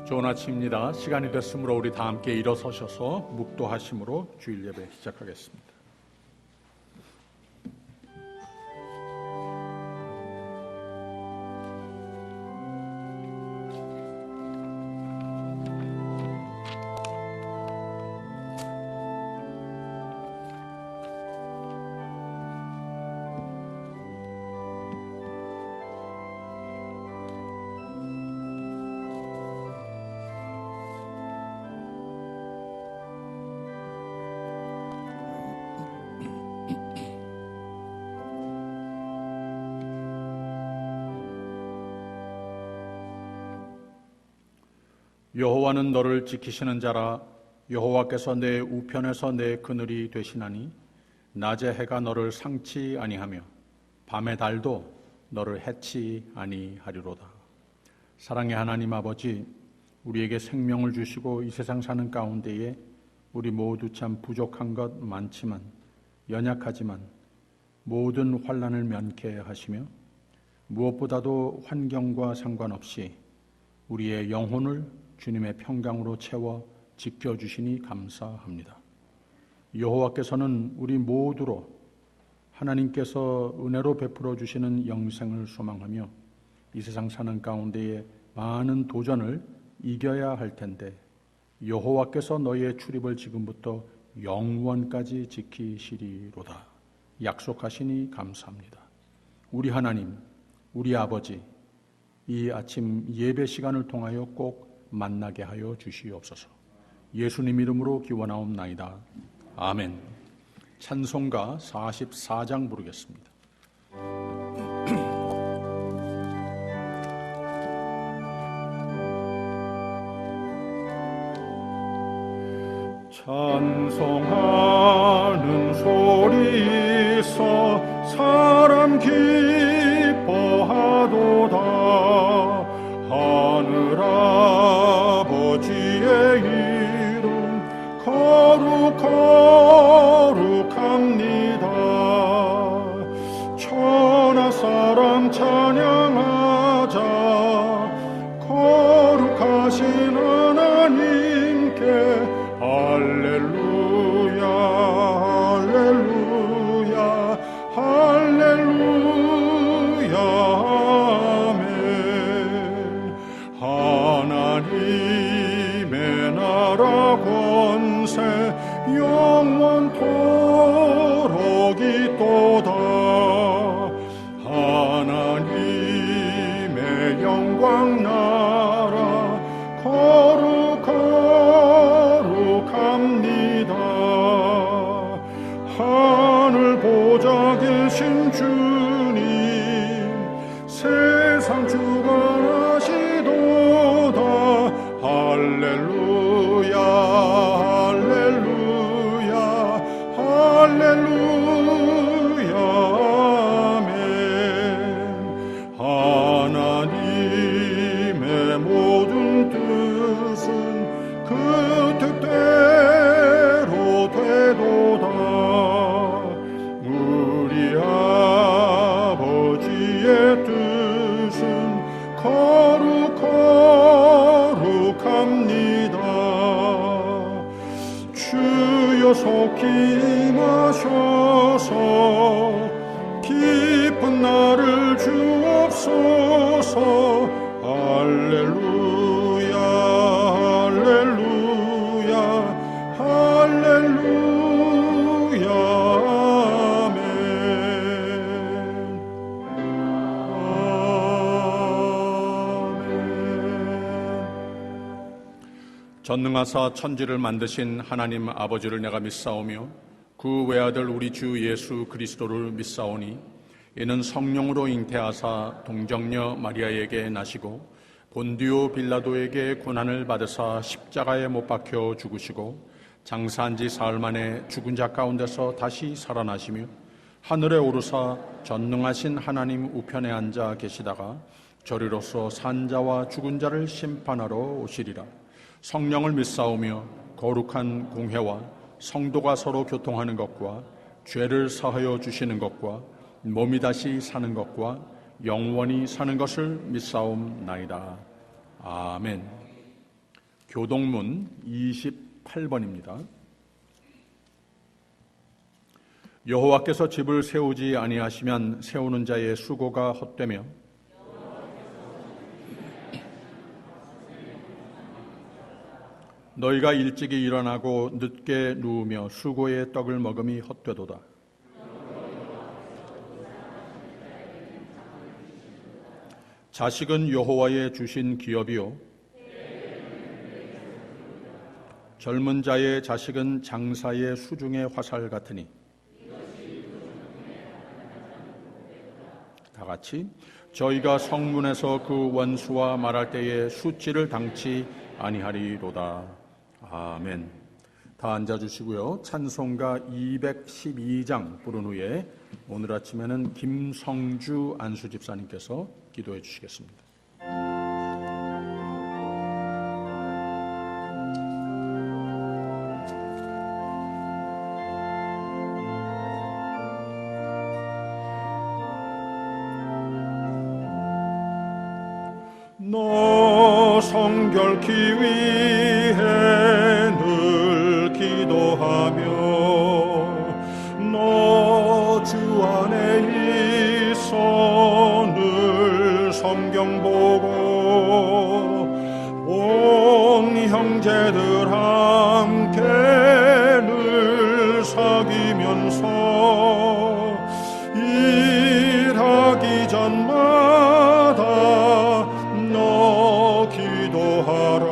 좋은 아침입니다. 시간이 됐으므로 우리 다 함께 일어서셔서 묵도하심으로 주일 예배 시작하겠습니다. 여호와는 너를 지키시는 자라. 여호와께서 내 우편에서 내 그늘이 되시나니 낮에 해가 너를 상치 아니하며 밤의 달도 너를 해치 아니하리로다. 사랑의 하나님 아버지, 우리에게 생명을 주시고 이 세상 사는 가운데에 우리 모두 참 부족한 것 많지만 연약하지만 모든 환난을 면케 하시며 무엇보다도 환경과 상관없이 우리의 영혼을 주님의 평강으로 채워 지켜주시니 감사합니다. 여호와께서는 우리 모두로 하나님께서 은혜로 베풀어 주시는 영생을 소망하며 이 세상 사는 가운데에 많은 도전을 이겨야 할 텐데 여호와께서 너희의 출입을 지금부터 영원까지 지키시리로다 약속하시니 감사합니다. 우리 하나님, 우리 아버지, 이 아침 예배 시간을 통하여 꼭 만나게 하여 주시옵소서. 예수님 이름으로 기원하옵나이다. 아멘. 찬송가 44장 부르겠습니다. 찬송하는 소리 있어 사람 기뻐하도다. 하늘 아버지의 이름 거룩합니다. 천하 사람 찬양하자. 거룩하신 하나님께 할렐루야 할렐루야 할렐루야 아멘. 하나님의 나라 권세 영원토록 있도다. 하나님의 영광 나라 거룩합니다. 하늘 보좌 계신 주님 세상 주관하시도다. 할렐루야 할렐루야 할렐루야 아멘. 하나님의 모든 뜻은 그 뜻대로 되도다. 우리 아버지의 뜻은 거룩합니다. 주여 속히 임하셔서 깊은 나를 주옵소서. 할렐루야 할렐루야 할렐루야 아멘. 전능하사 천지를 만드신 하나님 아버지를 내가 믿사오며 그 외아들 우리 주 예수 그리스도를 믿사오니 이는 성령으로 잉태하사 동정녀 마리아에게 나시고 본디오 빌라도에게 고난을 받으사 십자가에 못 박혀 죽으시고 장사한 지 사흘 만에 죽은 자 가운데서 다시 살아나시며 하늘에 오르사 전능하신 하나님 우편에 앉아 계시다가 저리로서 산 자와 죽은 자를 심판하러 오시리라. 성령을 믿사오며 거룩한 공회와 성도가 서로 교통하는 것과 죄를 사하여 주시는 것과 몸이 다시 사는 것과 영원히 사는 것을 믿사옵나이다. 아멘. 교동문 28번입니다. 여호와께서 집을 세우지 아니하시면 세우는 자의 수고가 헛되며 너희가 일찍이 일어나고 늦게 누우며 수고의 떡을 먹음이 헛되도다. 자식은 여호와의 주신 기업이요 젊은 자의 자식은 장사의 수중의 화살 같으니 다 같이 저희가 성문에서 그 원수와 말할 때에 수치를 당치 아니하리로다. 아멘. 다 앉아주시고요. 찬송가 212장 부른 후에 오늘 아침에는 김성주 안수 집사님께서 기도해 주시겠습니다. 너 성결케 위해 늘 기도하며 너 주 안에 있어 늘 성경 보고 온 형제들 함께 늘 사귀면서 일하기 전마다 너 기도하라.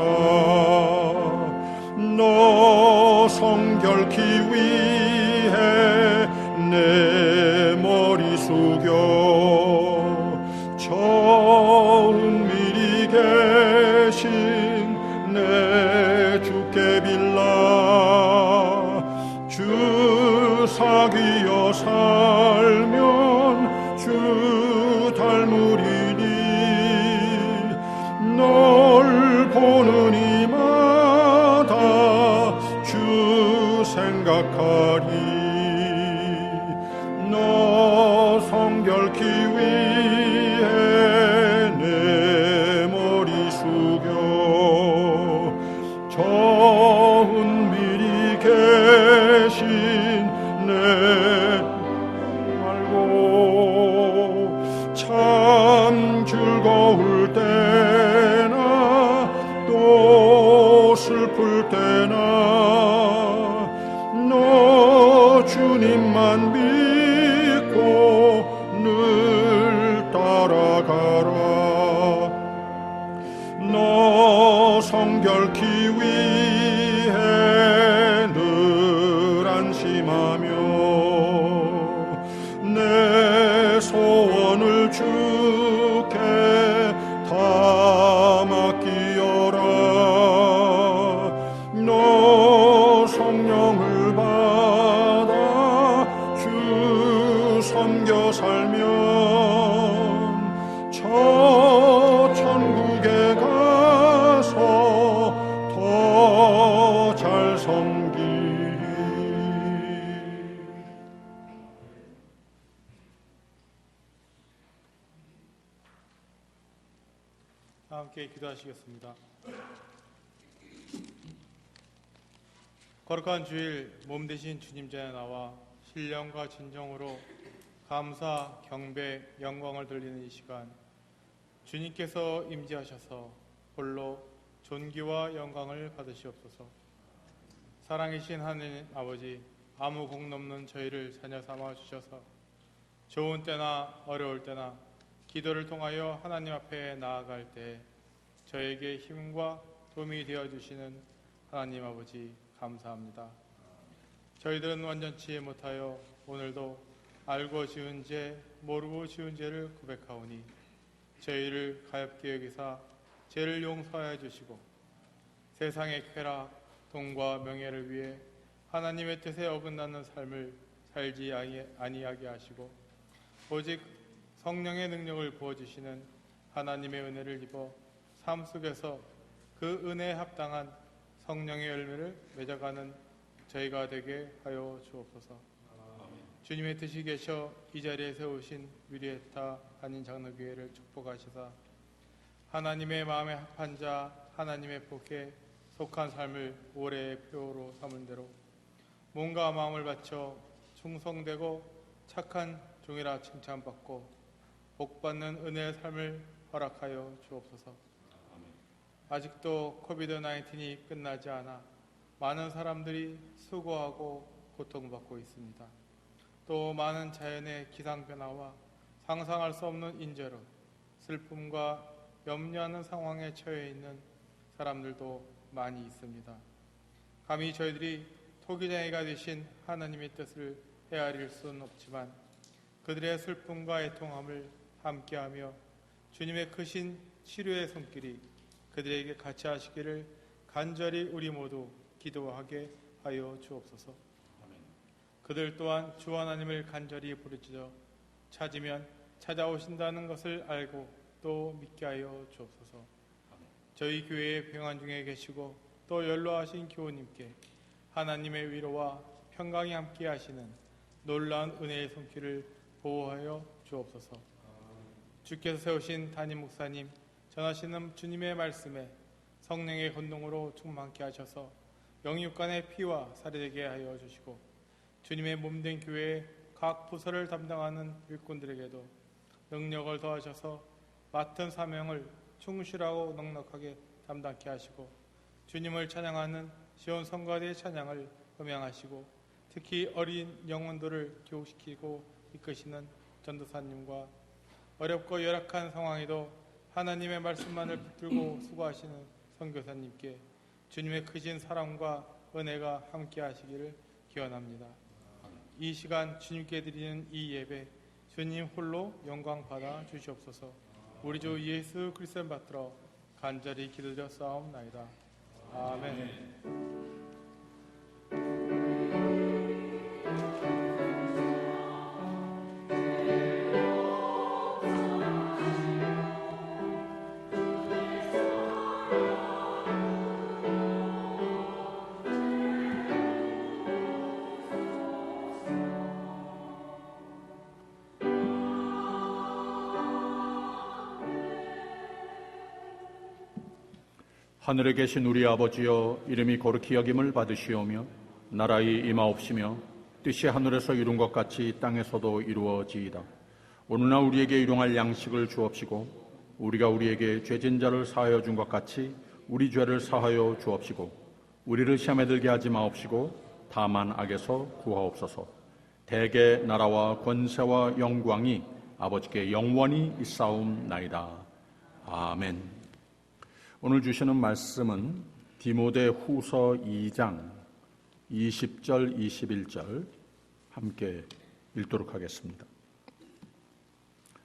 너 성결케 위해 내 머리 숙여 저 은밀히 계신 내 주께 빌라. 주 사귀어 살면 주 닮으리니 널 보는 이마다 주 생각하리. 너 성결케 위해 내 머리 숙여 저 은밀히 계신 내 알고 참 즐거울 때나 또 슬플 때나 너 주님만 믿고 늘 따라가라. 너 성결케 위해 늘 안심하며 내 소원을 주께 다 맡기어라. 너 성령을 받아 주 섬겨 살면 저 천국에 가서 더 잘 섬기리. 함께 기도하시겠습니다. 거룩한 주일 몸 되신 주님 전에 나와 신령과 진정으로 감사, 경배, 영광을 돌리는 이 시간 주님께서 임재하셔서 홀로 존귀와 영광을 받으시옵소서. 사랑이신 하느님 아버지, 아무 공 넘는 저희를 자녀 삼아 주셔서 좋은 때나 어려울 때나 기도를 통하여 하나님 앞에 나아갈 때 저에게 힘과 도움이 되어주시는 하나님 아버지 감사합니다. 저희들은 완전치 못하여 오늘도 알고 지은 죄, 모르고 지은 죄를 고백하오니 저희를 가엾게 여기사 죄를 용서하여 주시고 세상의 쾌락, 돈과 명예를 위해 하나님의 뜻에 어긋나는 삶을 살지 아니하게 하시고 오직 성령의 능력을 부어주시는 하나님의 은혜를 입어 삶 속에서 그 은혜에 합당한 성령의 열매를 맺어가는 저희가 되게 하여 주옵소서. 주님의 뜻이 계셔 이 자리에 세우신 위리에타 한인 장로교회를 축복하시사 하나님의 마음에 합한 자, 하나님의 복에 독한 삶을 올해의 표로 삼은 대로 몸과 마음을 바쳐 충성되고 착한 종이라 칭찬받고 복받는 은혜의 삶을 허락하여 주옵소서. 아직도 코비드-19이 끝나지 않아 많은 사람들이 수고하고 고통받고 있습니다. 또 많은 자연의 기상변화와 상상할 수 없는 인재로 슬픔과 염려하는 상황에 처해 있는 사람들도 많이 있습니다. 감히 저희들이 토기장애가 되신 하나님의 뜻을 헤아릴 수는 없지만 그들의 슬픔과 애통함을 함께하며 주님의 크신 치료의 손길이 그들에게 같이 하시기를 간절히 우리 모두 기도하게 하여 주옵소서. 그들 또한 주 하나님을 간절히 부르짖어 찾으면 찾아오신다는 것을 알고 또 믿게 하여 주옵소서. 저희 교회의 평안 중에 계시고 또 연로하신 교우님께 하나님의 위로와 평강이 함께 하시는 놀라운 은혜의 손길을 보호하여 주옵소서. 주께서 세우신 담임 목사님 전하시는 주님의 말씀에 성령의 혼동으로 충만케 하셔서 영육간의 피와 살이 되게 하여 주시고 주님의 몸된 교회의 각 부서를 담당하는 일꾼들에게도 능력을 더하셔서 맡은 사명을 충실하고 넉넉하게 담당케 하시고 주님을 찬양하는 시온 성가대의 찬양을 음향하시고 특히 어린 영혼들을 교육시키고 이끄시는 전도사님과 어렵고 열악한 상황에도 하나님의 말씀만을 붙들고 수고하시는 선교사님께 주님의 크신 사랑과 은혜가 함께 하시기를 기원합니다. 이 시간 주님께 드리는 이 예배 주님 홀로 영광 받아 주시옵소서. 우리 주 예수 그리스도를 받들어 간절히 기도드려 싸움나이다. 아멘. 하늘에 계신 우리 아버지여, 이름이 거룩히 여김을 받으시오며 나라의 임하옵시며 뜻이 하늘에서 이룬 것 같이 땅에서도 이루어지이다. 오늘날 우리에게 일용할 양식을 주옵시고 우리가 우리에게 죄진 자를 사하여 준 것 같이 우리 죄를 사하여 주옵시고 우리를 시험에 들게 하지 마옵시고 다만 악에서 구하옵소서. 대개 나라와 권세와 영광이 아버지께 영원히 있사옵나이다. 아멘. 오늘 주시는 말씀은 디모데 후서 2장 20절 21절 함께 읽도록 하겠습니다.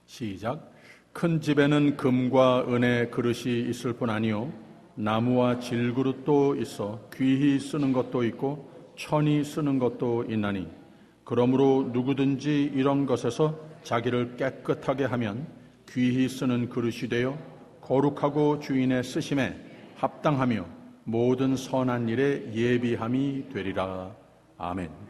시작. 큰 집에는 금과 은의 그릇이 있을 뿐 아니요 나무와 질그릇도 있어 귀히 쓰는 것도 있고 천히 쓰는 것도 있나니 그러므로 누구든지 이런 것에서 자기를 깨끗하게 하면 귀히 쓰는 그릇이 되어 거룩하고 주인의 쓰심에 합당하며 모든 선한 일에 예비함이 되리라. 아멘.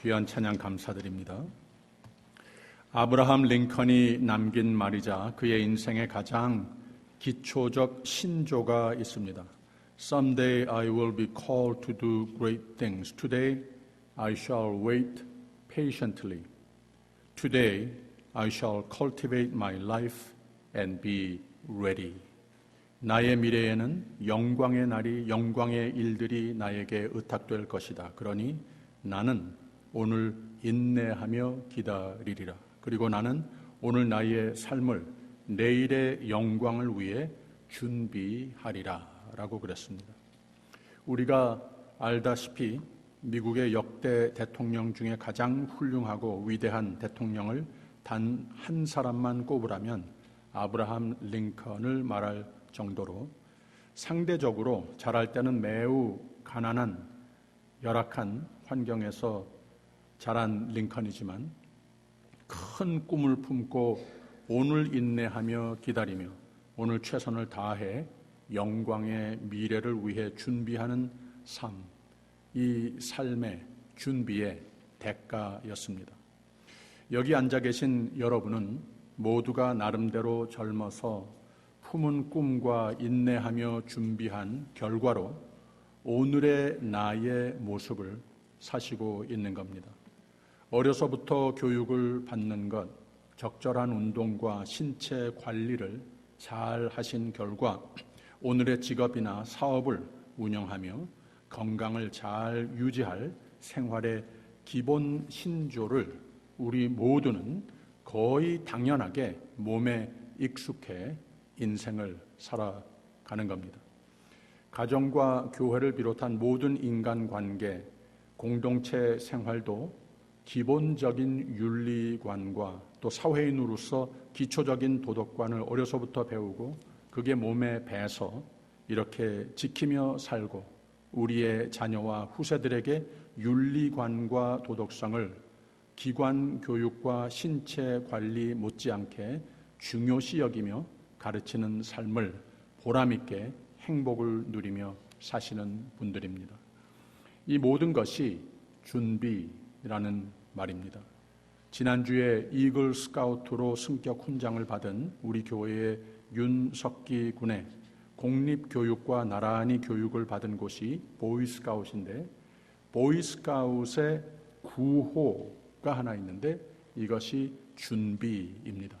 귀한 찬양 감사드립니다. 아브라함 링컨이 남긴 말이자 그의 인생의 가장 기초적 신조가 있습니다. Someday I will be called to do great things. Today I shall wait patiently. Today I shall cultivate my life and be ready. 나의 미래에는 영광의 날이, 영광의 일들이 나에게 의탁될 것이다. 그러니 나는 오늘 인내하며 기다리리라. 그리고 나는 오늘 나의 삶을 내일의 영광을 위해 준비하리라 라고 그랬습니다. 우리가 알다시피 미국의 역대 대통령 중에 가장 훌륭하고 위대한 대통령을 단 한 사람만 꼽으라면 아브라함 링컨을 말할 정도로 상대적으로 자랄 때는 매우 가난한 열악한 환경에서 자란 링컨이지만 큰 꿈을 품고 오늘 인내하며 기다리며 오늘 최선을 다해 영광의 미래를 위해 준비하는 삶, 이 삶의 준비의 대가였습니다. 여기 앉아 계신 여러분은 모두가 나름대로 젊어서 품은 꿈과 인내하며 준비한 결과로 오늘의 나의 모습을 사시고 있는 겁니다. 어려서부터 교육을 받는 것, 적절한 운동과 신체 관리를 잘 하신 결과 오늘의 직업이나 사업을 운영하며 건강을 잘 유지할 생활의 기본 신조를 우리 모두는 거의 당연하게 몸에 익숙해 인생을 살아가는 겁니다. 가정과 교회를 비롯한 모든 인간관계, 공동체 생활도 기본적인 윤리관과 또 사회인으로서 기초적인 도덕관을 어려서부터 배우고 그게 몸에 배서 이렇게 지키며 살고 우리의 자녀와 후세들에게 윤리관과 도덕성을 기관 교육과 신체 관리 못지않게 중요시 여기며 가르치는 삶을 보람있게 행복을 누리며 사시는 분들입니다. 이 모든 것이 준비라는 말입니다. 지난주에 이글 스카우트로 승격 훈장을 받은 우리 교회의 윤석기 군의 공립교육과 나란히 교육을 받은 곳이 보이스카웃인데 보이스카웃의 구호가 하나 있는데 이것이 준비입니다.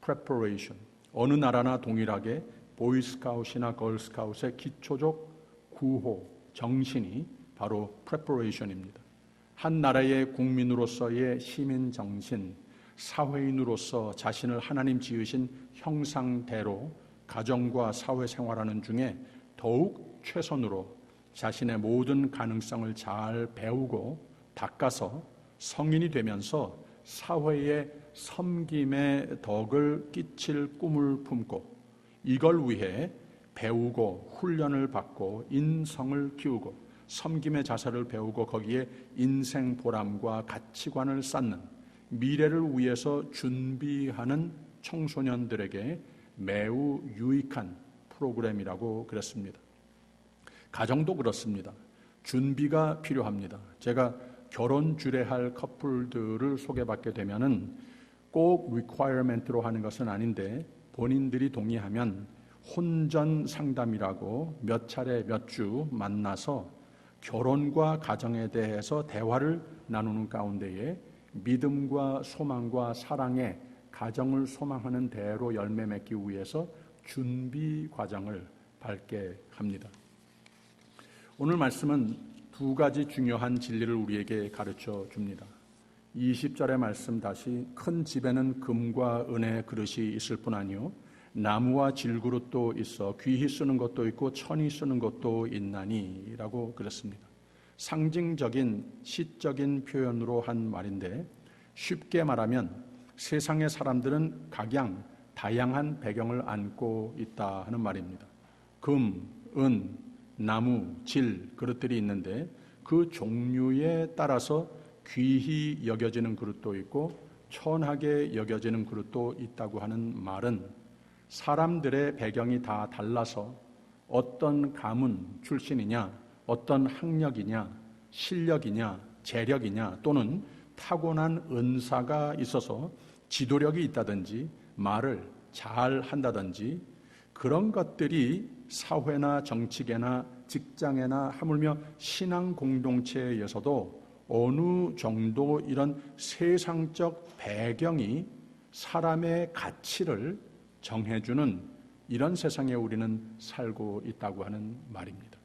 Preparation. 어느 나라나 동일하게 보이스카웃이나 걸스카웃의 기초적 구호, 정신이 바로 Preparation입니다. 한 나라의 국민으로서의 시민 정신, 사회인으로서 자신을 하나님 지으신 형상대로 가정과 사회생활하는 중에 더욱 최선으로 자신의 모든 가능성을 잘 배우고 닦아서 성인이 되면서 사회에 섬김의 덕을 끼칠 꿈을 품고 이걸 위해 배우고 훈련을 받고 인성을 키우고 섬김의 자세를 배우고 거기에 인생 보람과 가치관을 쌓는 미래를 위해서 준비하는 청소년들에게 매우 유익한 프로그램이라고 그랬습니다. 가정도 그렇습니다. 준비가 필요합니다. 제가 결혼 주례할 커플들을 소개받게 되면은 꼭 requirement로 하는 것은 아닌데 본인들이 동의하면 혼전 상담이라고 몇 차례 몇 주 만나서 결혼과 가정에 대해서 대화를 나누는 가운데에 믿음과 소망과 사랑의 가정을 소망하는 대로 열매 맺기 위해서 준비 과정을 밟게 합니다. 오늘 말씀은 두 가지 중요한 진리를 우리에게 가르쳐 줍니다. 20절의 말씀 다시 큰 집에는 금과 은의 그릇이 있을 뿐 아니요 나무와 질그릇도 있어 귀히 쓰는 것도 있고 천히 쓰는 것도 있나니 라고 그랬습니다. 상징적인 시적인 표현으로 한 말인데 쉽게 말하면 세상의 사람들은 각양 다양한 배경을 안고 있다 하는 말입니다. 금, 은, 나무, 질 그릇들이 있는데 그 종류에 따라서 귀히 여겨지는 그릇도 있고 천하게 여겨지는 그릇도 있다고 하는 말은 사람들의 배경이 다 달라서 어떤 가문 출신이냐, 어떤 학력이냐, 실력이냐, 재력이냐 또는 타고난 은사가 있어서 지도력이 있다든지 말을 잘 한다든지 그런 것들이 사회나 정치계나 직장에나 하물며 신앙 공동체에서도 어느 정도 이런 세상적 배경이 사람의 가치를 정해주는 이런 세상에 우리는 살고 있다고 하는 말입니다.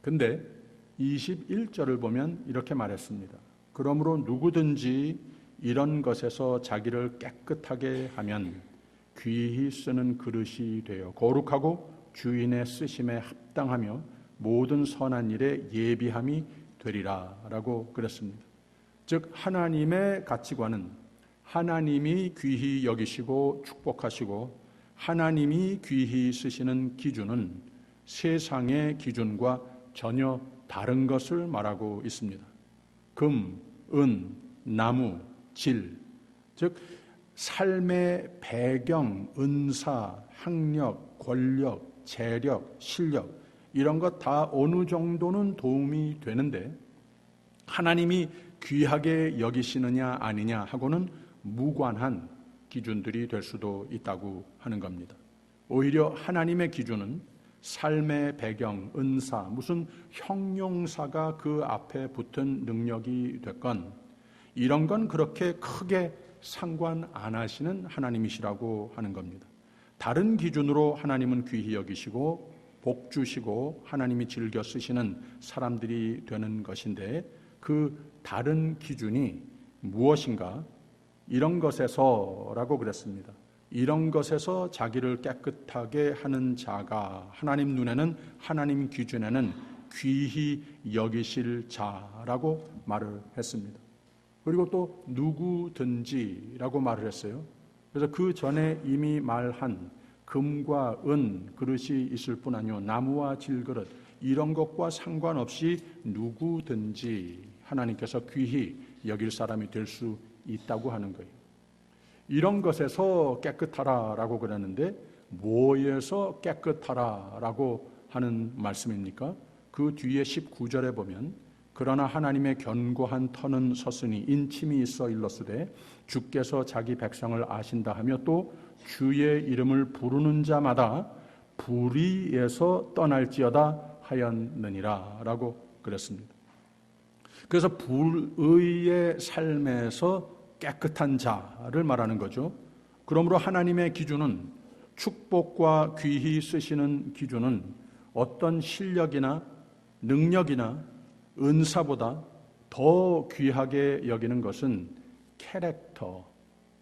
근데 21절을 보면 이렇게 말했습니다. 그러므로 누구든지 이런 것에서 자기를 깨끗하게 하면 귀히 쓰는 그릇이 되어 거룩하고 주인의 쓰심에 합당하며 모든 선한 일에 예비함이 되리라 라고 그랬습니다. 즉 하나님의 가치관은 하나님이 귀히 여기시고 축복하시고 하나님이 귀히 쓰시는 기준은 세상의 기준과 전혀 다른 것을 말하고 있습니다. 금, 은, 나무, 질, 즉 삶의 배경, 은사, 학력, 권력, 재력, 실력 이런 것 다 어느 정도는 도움이 되는데 하나님이 귀하게 여기시느냐 아니냐 하고는 무관한 기준들이 될 수도 있다고 하는 겁니다. 오히려 하나님의 기준은 삶의 배경, 은사, 무슨 형용사가 그 앞에 붙은 능력이 됐건 이런 건 그렇게 크게 상관 안 하시는 하나님이시라고 하는 겁니다. 다른 기준으로 하나님은 귀히 여기시고 복 주시고 하나님이 즐겨 쓰시는 사람들이 되는 것인데 그 다른 기준이 무엇인가? 이런 것에서라고 그랬습니다. 이런 것에서 자기를 깨끗하게 하는 자가 하나님 눈에는 하나님 기준에는 귀히 여기실 자라고 말을 했습니다. 그리고 또 누구든지라고 말을 했어요. 그래서 그 전에 이미 말한 금과 은 그릇이 있을 뿐 아니요 나무와 질그릇 이런 것과 상관없이 누구든지 하나님께서 귀히 여길 사람이 될 수 있다고 하는 거예요. 이런 것에서 깨끗하라라고 그러는데 뭐에서 깨끗하라라고 하는 말씀입니까? 그 뒤에 19절에 보면 그러나 하나님의 견고한 터는 섰으니 인침이 있어 일렀으되 주께서 자기 백성을 아신다 하며 또 주의 이름을 부르는 자마다 불의에서 떠날지어다 하였느니라 라고 그랬습니다. 그래서 불의의 삶에서 깨끗한 자를 말하는 거죠. 그러므로 하나님의 기준은 축복과 귀히 쓰시는 기준은 어떤 실력이나 능력이나 은사보다 더 귀하게 여기는 것은 캐릭터,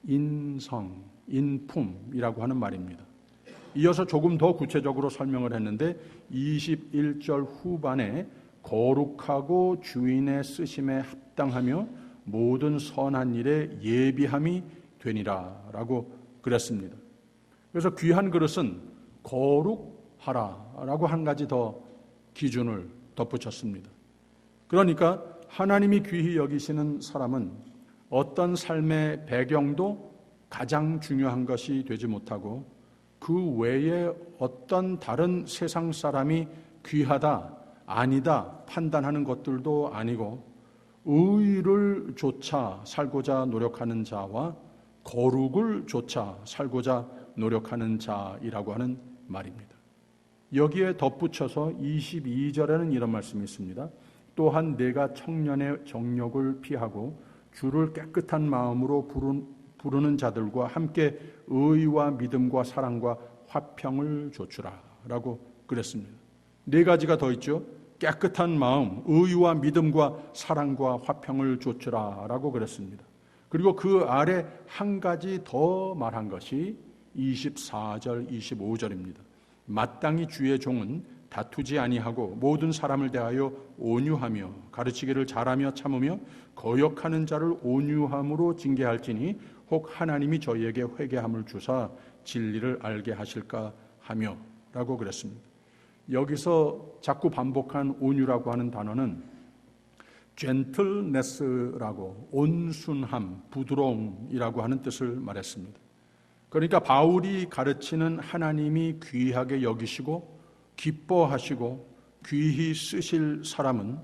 인성, 인품이라고 하는 말입니다. 이어서 조금 더 구체적으로 설명을 했는데 21절 후반에 거룩하고 주인의 쓰심에 합당하며 모든 선한 일에 예비함이 되니라 라고 그랬습니다. 그래서 귀한 그릇은 거룩하라 라고 한 가지 더 기준을 덧붙였습니다. 그러니까 하나님이 귀히 여기시는 사람은 어떤 삶의 배경도 가장 중요한 것이 되지 못하고 그 외에 어떤 다른 세상 사람이 귀하다, 아니다 판단하는 것들도 아니고 의를 조차 살고자 노력하는 자와 거룩을 조차 살고자 노력하는 자이라고 하는 말입니다. 여기에 덧붙여서 22절에는 이런 말씀이 있습니다. 또한 내가 청년의 정욕을 피하고 주를 깨끗한 마음으로 부르는 자들과 함께 의와 믿음과 사랑과 화평을 조추라 라고 그랬습니다. 네 가지가 더 있죠. 깨끗한 마음, 의와 믿음과 사랑과 화평을 조추라 라고 그랬습니다. 그리고 그 아래 한 가지 더 말한 것이 24절, 25절입니다. 마땅히 주의 종은 다투지 아니하고 모든 사람을 대하여 온유하며 가르치기를 잘하며 참으며 거역하는 자를 온유함으로 징계할지니 혹 하나님이 저희에게 회개함을 주사 진리를 알게 하실까 하며 라고 그랬습니다. 여기서 자꾸 반복한 온유라고 하는 단어는 gentleness라고 온순함, 부드러움이라고 하는 뜻을 말했습니다. 그러니까 바울이 가르치는 하나님이 귀하게 여기시고 기뻐하시고 귀히 쓰실 사람은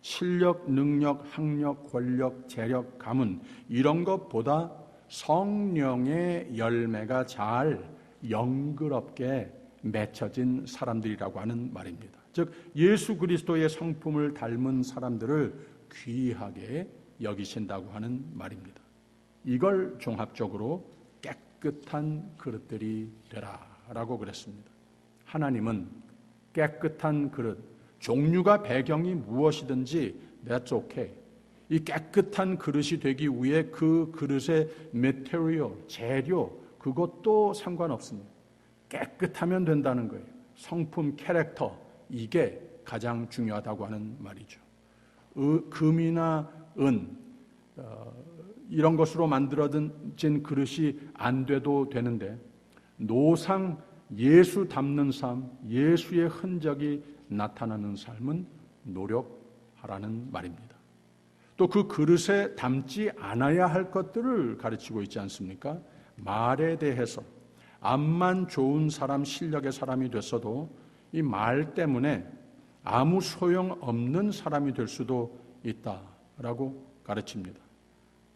실력, 능력, 학력, 권력, 재력, 가문 이런 것보다 성령의 열매가 잘 영그럽게 맺혀진 사람들이라고 하는 말입니다. 즉 예수 그리스도의 성품을 닮은 사람들을 귀하게 여기신다고 하는 말입니다. 이걸 종합적으로 깨끗한 그릇들이 되라라고 그랬습니다. 하나님은 깨끗한 그릇, 종류가 배경이 무엇이든지 that's okay. 이 깨끗한 그릇이 되기 위해 그 그릇의 material, 재료 그것도 상관없습니다. 깨끗하면 된다는 거예요. 성품, 캐릭터 이게 가장 중요하다고 하는 말이죠. 금이나 은 이런 것으로 만들어진 그릇이 안 돼도 되는데 노상 예수 닮는 삶, 예수의 흔적이 나타나는 삶은 노력하라는 말입니다. 또 그 그릇에 담지 않아야 할 것들을 가르치고 있지 않습니까? 말에 대해서 암만 좋은 사람, 실력의 사람이 됐어도 이 말 때문에 아무 소용없는 사람이 될 수도 있다라고 가르칩니다.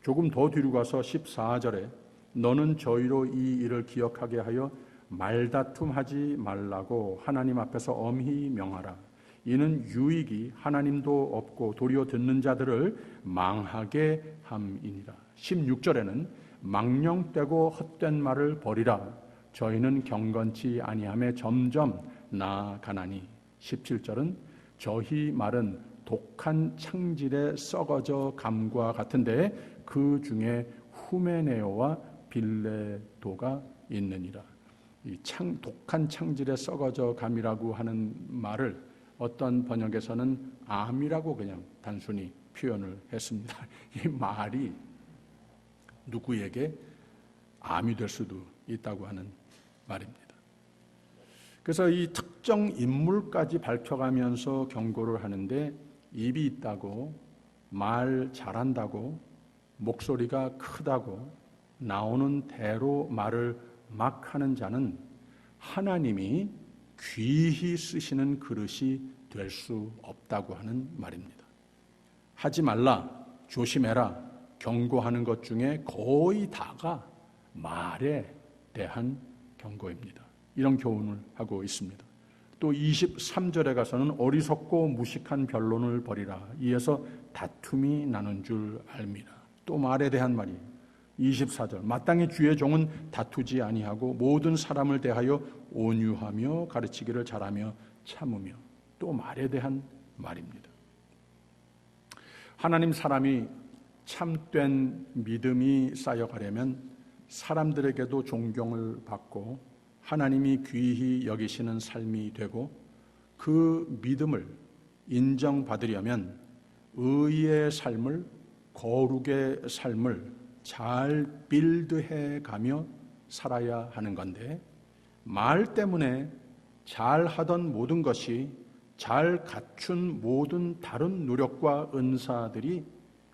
조금 더 뒤로 가서 14절에 너는 저희로 이 일을 기억하게 하여 말다툼하지 말라고 하나님 앞에서 엄히 명하라. 이는 유익이 하나님도 없고 도리어 듣는 자들을 망하게 함이니라. 16절에는 망령되고 헛된 말을 버리라. 저희는 경건치 아니함에 점점 나아가나니. 17절은 저희 말은 독한 창질에 썩어져 감과 같은데 그 중에 후메네오와 빌레도가 있느니라. 이 독한 창질에 썩어져 감이라고 하는 말을 어떤 번역에서는 암이라고 그냥 단순히 표현을 했습니다. 이 말이 누구에게 암이 될 수도 있다고 하는 말입니다. 그래서 이 특정 인물까지 밝혀가면서 경고를 하는데 입이 있다고, 말 잘한다고, 목소리가 크다고 나오는 대로 말을 막 하는 자는 하나님이 귀히 쓰시는 그릇이 될 수 없다고 하는 말입니다. 하지 말라, 조심해라, 경고하는 것 중에 거의 다가 말에 대한 경고입니다. 이런 교훈을 하고 있습니다. 또 23절에 가서는 어리석고 무식한 변론을 벌이라. 이에서 다툼이 나는 줄 알미라. 또 말에 대한 말이에요. 24절 마땅히 주의 종은 다투지 아니하고 모든 사람을 대하여 온유하며 가르치기를 잘하며 참으며. 또 말에 대한 말입니다. 하나님 사람이 참된 믿음이 쌓여가려면 사람들에게도 존경을 받고 하나님이 귀히 여기시는 삶이 되고 그 믿음을 인정받으려면 의의 삶을, 거룩의 삶을 잘 빌드해 가며 살아야 하는 건데 말 때문에 잘하던 모든 것이 잘 갖춘 모든 다른 노력과 은사들이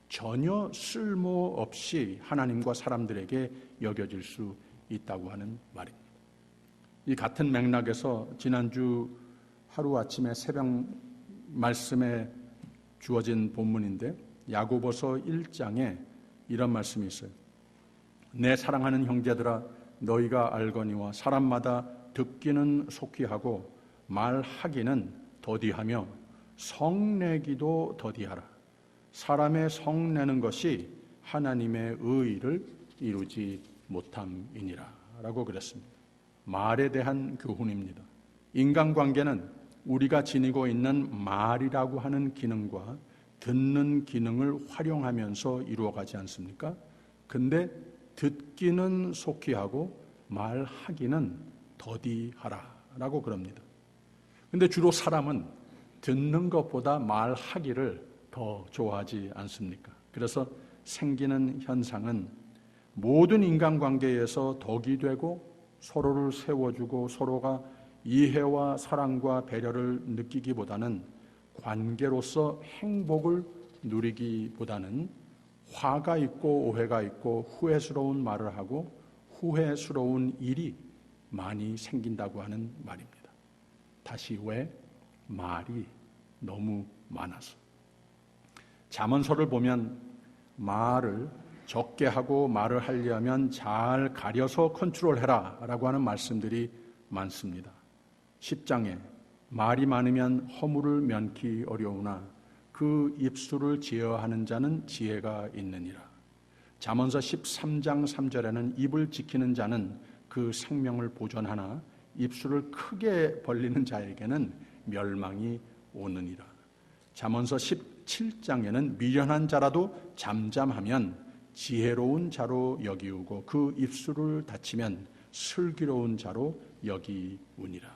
전혀 쓸모없이 하나님과 사람들에게 여겨질 수 있다고 하는 말입니다. 이 같은 맥락에서 지난주 하루아침에 새벽 말씀에 주어진 본문인데 야고보서 1장에 이런 말씀이 있어요. 내 사랑하는 형제들아 너희가 알거니와 사람마다 듣기는 속히 하고 말하기는 더디하며 성내기도 더디하라. 사람의 성내는 것이 하나님의 의의를 이루지 못함이니라 라고 그랬습니다. 말에 대한 교훈입니다. 인간관계는 우리가 지니고 있는 말이라고 하는 기능과 듣는 기능을 활용하면서 이루어가지 않습니까? 근데 듣기는 속히 하고 말하기는 더디하라 라고 그럽니다. 근데 주로 사람은 듣는 것보다 말하기를 더 좋아하지 않습니까? 그래서 생기는 현상은 모든 인간관계에서 덕이 되고 서로를 세워주고 서로가 이해와 사랑과 배려를 느끼기보다는 관계로서 행복을 누리기보다는 화가 있고 오해가 있고 후회스러운 말을 하고 후회스러운 일이 많이 생긴다고 하는 말입니다. 다시 왜? 말이 너무 많아서. 잠언서를 보면 말을 적게 하고 말을 하려면 잘 가려서 컨트롤해라 라고 하는 말씀들이 많습니다. 10장에 말이 많으면 허물을 면키 어려우나 그 입술을 제어하는 자는 지혜가 있느니라. 잠언서 13장 3절에는 입을 지키는 자는 그 생명을 보존하나 입술을 크게 벌리는 자에게는 멸망이 오느니라. 잠언서 17장에는 미련한 자라도 잠잠하면 지혜로운 자로 여기우고 그 입술을 닫히면 슬기로운 자로 여기우니라.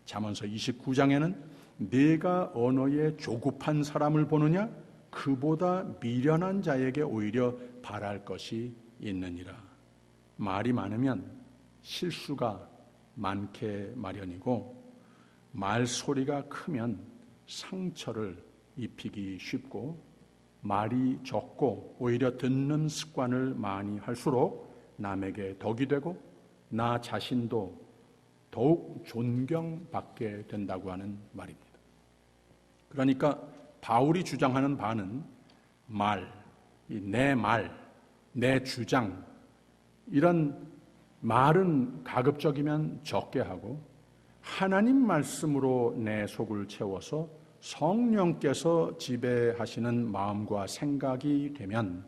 잠언서 29장에는 네가 언어에 조급한 사람을 보느냐? 그보다 미련한 자에게 오히려 바랄 것이 있느니라. 말이 많으면 실수가 많게 마련이고 말소리가 크면 상처를 입히기 쉽고 말이 적고 오히려 듣는 습관을 많이 할수록 남에게 덕이 되고 나 자신도 더욱 존경받게 된다고 하는 말입니다. 그러니까 바울이 주장하는 바는 내 주장, 이런 말은 가급적이면 적게 하고 하나님 말씀으로 내 속을 채워서 성령께서 지배하시는 마음과 생각이 되면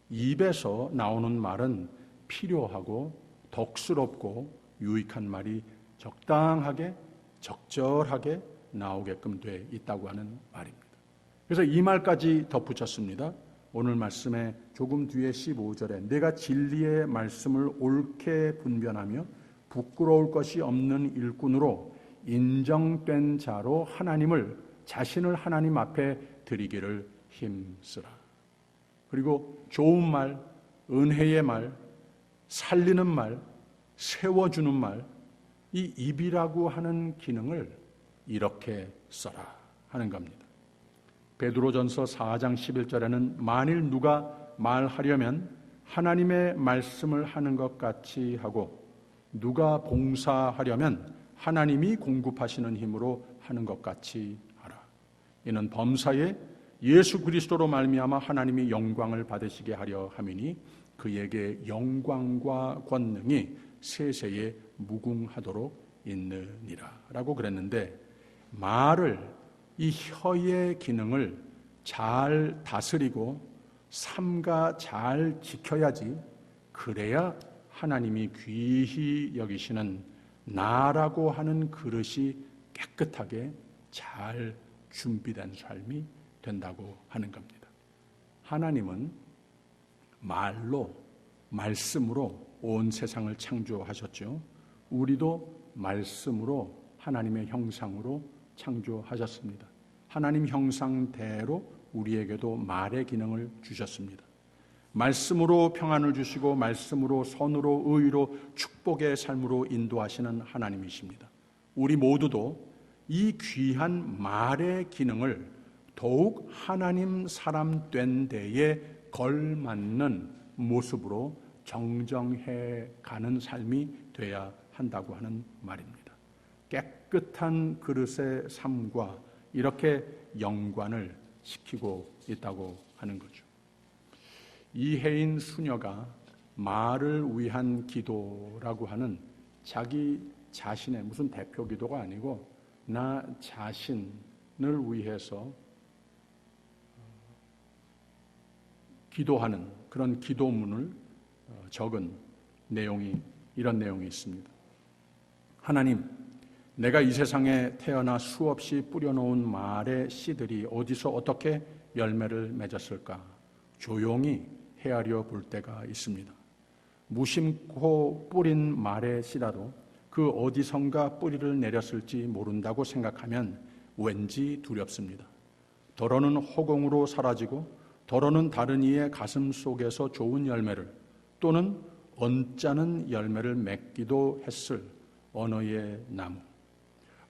입에서 나오는 말은 필요하고 덕스럽고 유익한 말이 적당하게 적절하게 나오게끔 돼 있다고 하는 말입니다. 그래서 이 말까지 덧붙였습니다. 오늘 말씀에 조금 뒤에 15절에 내가 진리의 말씀을 옳게 분별하며 부끄러울 것이 없는 일꾼으로 인정된 자로 자신을 하나님 앞에 드리기를 힘쓰라. 그리고 좋은 말, 은혜의 말, 살리는 말, 세워주는 말, 이 입이라고 하는 기능을 이렇게 써라 하는 겁니다. 베드로전서 4장 11절에는 만일 누가 말하려면 하나님의 말씀을 하는 것 같이 하고 누가 봉사하려면 하나님이 공급하시는 힘으로 하는 것 같이 하라. 이는 범사에 예수 그리스도로 말미암아 하나님이 영광을 받으시게 하려 함이니 그에게 영광과 권능이 세세에 무궁하도록 있느니라 라고 그랬는데 말을 이 혀의 기능을 잘 다스리고 삼가 잘 지켜야지 그래야 하나님이 귀히 여기시는 나라고 하는 그릇이 깨끗하게 잘 준비된 삶이 된다고 하는 겁니다. 하나님은 말씀으로 온 세상을 창조하셨죠. 우리도 말씀으로 하나님의 형상으로 창조하셨습니다. 하나님 형상대로 우리에게도 말의 기능을 주셨습니다. 말씀으로 평안을 주시고 말씀으로 선으로 의로 축복의 삶으로 인도하시는 하나님이십니다. 우리 모두도 이 귀한 말의 기능을 더욱 하나님 사람 된 데에 걸맞는 모습으로 정정해 가는 삶이 돼야 한다고 하는 말입니다. 깨끗한 그릇의 삶과 이렇게 연관을 시키고 있다고 하는 거죠. 이혜인 수녀가 말을 위한 기도라고 하는 자기 자신의 무슨 대표 기도가 아니고 나 자신을 위해서 기도하는 그런 기도문을 적은 내용이 이런 내용이 있습니다. 하나님, 내가 이 세상에 태어나 수없이 뿌려놓은 말의 씨들이 어디서 어떻게 열매를 맺었을까? 조용히 헤아려 볼 때가 있습니다. 무심코 뿌린 말의 씨라도 그 어디선가 뿌리를 내렸을지 모른다고 생각하면 왠지 두렵습니다. 더러는 허공으로 사라지고 더러는 다른 이의 가슴 속에서 좋은 열매를 또는 언짢은 열매를 맺기도 했을 언어의 나무.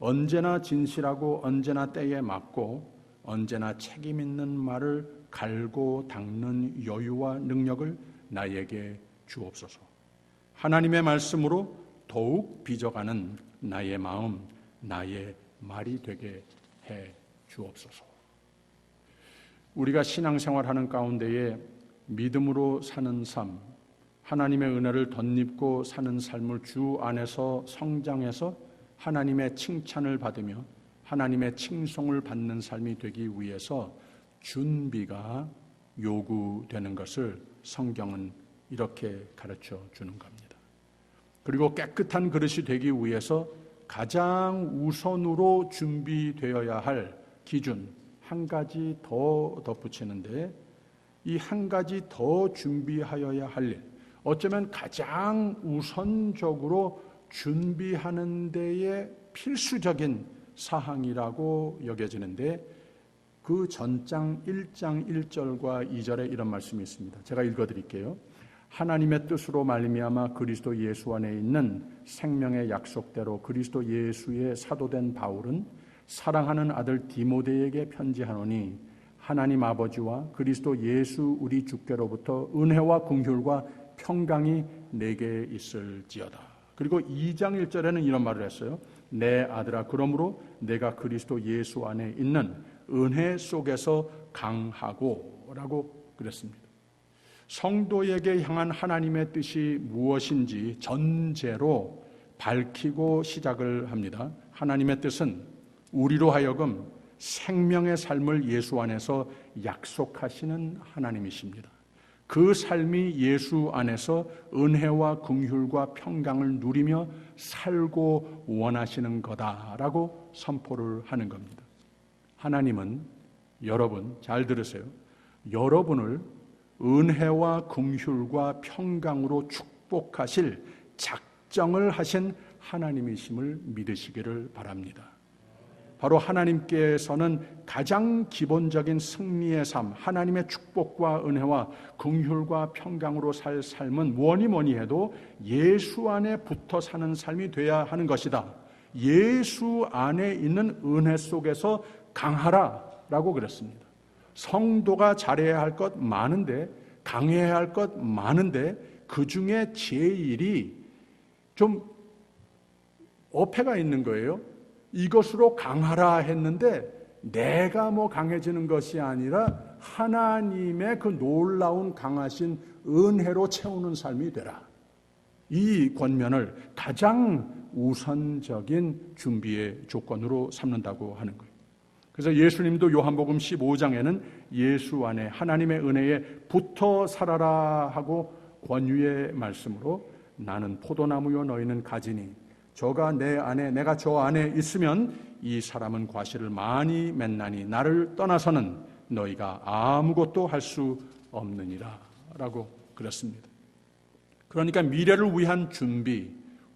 언제나 진실하고 언제나 때에 맞고 언제나 책임 있는 말을 갈고 닦는 여유와 능력을 나에게 주옵소서. 하나님의 말씀으로 더욱 빚어가는 나의 마음, 나의 말이 되게 해 주옵소서. 우리가 신앙생활하는 가운데에 믿음으로 사는 삶, 하나님의 은혜를 덧입고 사는 삶을 주 안에서 성장해서 하나님의 칭찬을 받으며 하나님의 칭송을 받는 삶이 되기 위해서 준비가 요구되는 것을 성경은 이렇게 가르쳐 주는 겁니다. 그리고 깨끗한 그릇이 되기 위해서 가장 우선으로 준비되어야 할 기준 한 가지 더 덧붙이는데, 이 한 가지 더 준비하여야 할 일, 어쩌면 가장 우선적으로 준비하는 데에 필수적인 사항이라고 여겨지는데, 그 전장 1장 1절과 2절에 이런 말씀이 있습니다. 제가 읽어드릴게요. 하나님의 뜻으로 말미암아 그리스도 예수 안에 있는 생명의 약속대로 그리스도 예수의 사도된 바울은 사랑하는 아들 디모데에게 편지하노니, 하나님 아버지와 그리스도 예수 우리 주께로부터 은혜와 긍휼과 평강이 내게 있을지어다. 그리고 2장 1절에는 이런 말을 했어요. 내 아들아, 그러므로 내가 그리스도 예수 안에 있는 은혜 속에서 강하고 라고 그랬습니다. 성도에게 향한 하나님의 뜻이 무엇인지 전제로 밝히고 시작을 합니다. 하나님의 뜻은 우리로 하여금 생명의 삶을 예수 안에서 약속하시는 하나님이십니다. 그 삶이 예수 안에서 은혜와 긍휼과 평강을 누리며 살고 원하시는 거다라고 선포를 하는 겁니다. 하나님은 여러분, 잘 들으세요. 여러분을 은혜와 긍휼과 평강으로 축복하실 작정을 하신 하나님이심을 믿으시기를 바랍니다. 바로 하나님께서는 가장 기본적인 승리의 삶, 하나님의 축복과 은혜와 긍휼과 평강으로 살 삶은 뭐니 해도 예수 안에 붙어 사는 삶이 돼야 하는 것이다. 예수 안에 있는 은혜 속에서 강하라라고 그랬습니다. 성도가 잘해야 할 것 많은데, 강해야 할 것 많은데, 그 중에 제일이 좀 어폐가 있는 거예요. 이것으로 강하라 했는데 내가 강해지는 것이 아니라 하나님의 그 놀라운 강하신 은혜로 채우는 삶이 되라. 이 권면을 가장 우선적인 준비의 조건으로 삼는다고 하는 거예요. 그래서 예수님도 요한복음 15장에는 예수 안에 하나님의 은혜에 붙어 살아라 하고 권유의 말씀으로, 나는 포도나무요 너희는 가지니 저가 내 안에 내가 저 안에 있으면 이 사람은 과실을 많이 맺나니 나를 떠나서는 너희가 아무것도 할 수 없느니라 라고 그랬습니다. 그러니까 미래를 위한 준비,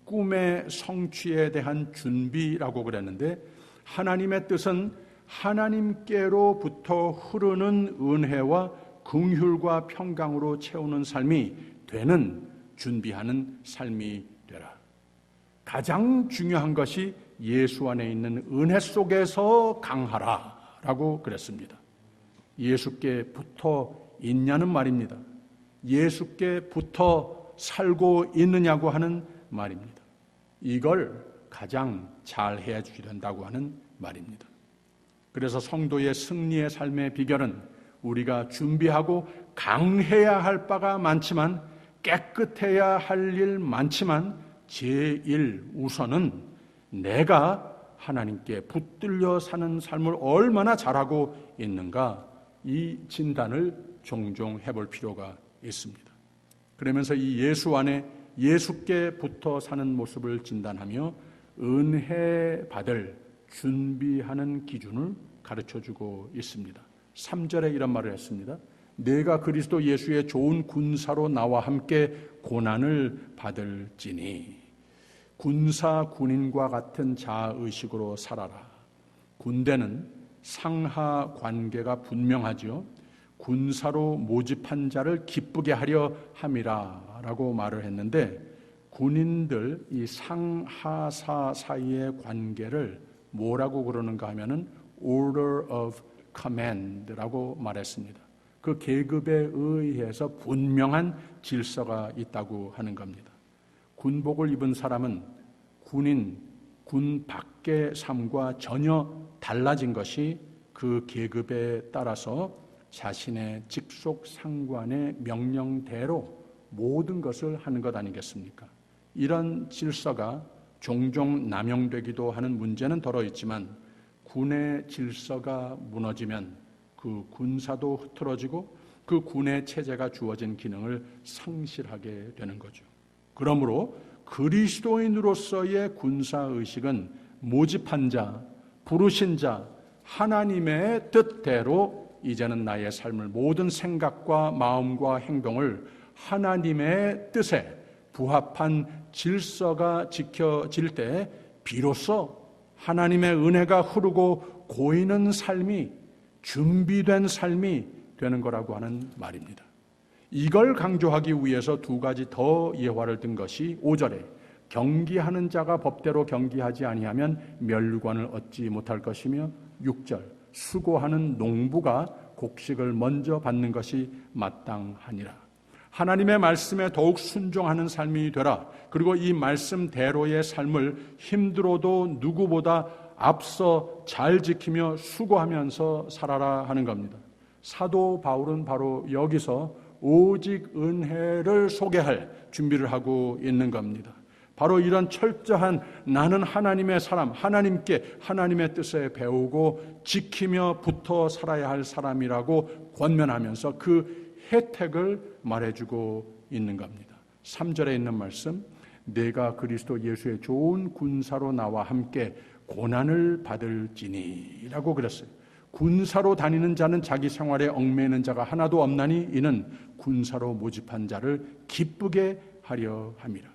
꿈의 성취에 대한 준비라고 그랬는데, 하나님의 뜻은 하나님께로부터 흐르는 은혜와 긍휼과 평강으로 채우는 삶이 되는 준비하는 삶이 되라. 가장 중요한 것이 예수 안에 있는 은혜 속에서 강하라라고 그랬습니다. 예수께 붙어 있냐는 말입니다. 예수께 붙어 살고 있느냐고 하는 말입니다. 이걸 가장 잘 해야 된다고 하는 말입니다. 그래서 성도의 승리의 삶의 비결은 우리가 준비하고 강해야 할 바가 많지만, 깨끗해야 할 일 많지만, 제일 우선은 내가 하나님께 붙들려 사는 삶을 얼마나 잘하고 있는가, 이 진단을 종종 해볼 필요가 있습니다. 그러면서 이 예수 안에 예수께 붙어 사는 모습을 진단하며 은혜 받을 준비하는 기준을 가르쳐주고 있습니다. 3절에 이런 말을 했습니다. 내가 그리스도 예수의 좋은 군사로 나와 함께 고난을 받을지니. 군사 군인과 같은 자아의식으로 살아라. 군대는 상하 관계가 분명하죠. 군사로 모집한 자를 기쁘게 하려 함이라 라고 말을 했는데, 군인들 이 상하사 사이의 관계를 뭐라고 그러는가 하면은 Order of Command라고 말했습니다. 그 계급에 의해서 분명한 질서가 있다고 하는 겁니다. 군복을 입은 사람은 군 밖의 삶과 전혀 달라진 것이 그 계급에 따라서 자신의 직속 상관의 명령대로 모든 것을 하는 것 아니겠습니까? 이런 질서가 종종 남용되기도 하는 문제는 덜어 있지만 군의 질서가 무너지면 그 군사도 흐트러지고 그 군의 체제가 주어진 기능을 상실하게 되는 거죠. 그러므로 그리스도인으로서의 군사의식은 모집한 자, 부르신 자, 하나님의 뜻대로 이제는 나의 삶을 모든 생각과 마음과 행동을 하나님의 뜻에 부합한 질서가 지켜질 때 비로소 하나님의 은혜가 흐르고 고이는 삶이 준비된 삶이 되는 거라고 하는 말입니다. 이걸 강조하기 위해서 두 가지 더 예화를 든 것이 5절에 경기하는 자가 법대로 경기하지 아니하면 멸류관을 얻지 못할 것이며 6절 수고하는 농부가 곡식을 먼저 받는 것이 마땅하니라. 하나님의 말씀에 더욱 순종하는 삶이 되라. 그리고 이 말씀대로의 삶을 힘들어도 누구보다 앞서 잘 지키며 수고하면서 살아라 하는 겁니다. 사도 바울은 바로 여기서 오직 은혜를 소개할 준비를 하고 있는 겁니다. 바로 이런 철저한 나는 하나님의 사람, 하나님께 하나님의 뜻에 배우고 지키며 붙어 살아야 할 사람이라고 권면하면서 그 혜택을 말해주고 있는 겁니다. 3절에 있는 말씀, 내가 그리스도 예수의 좋은 군사로 나와 함께 고난을 받을지니 라고 그랬어요. 군사로 다니는 자는 자기 생활에 얽매이는 자가 하나도 없나니 이는 군사로 모집한 자를 기쁘게 하려 함이라.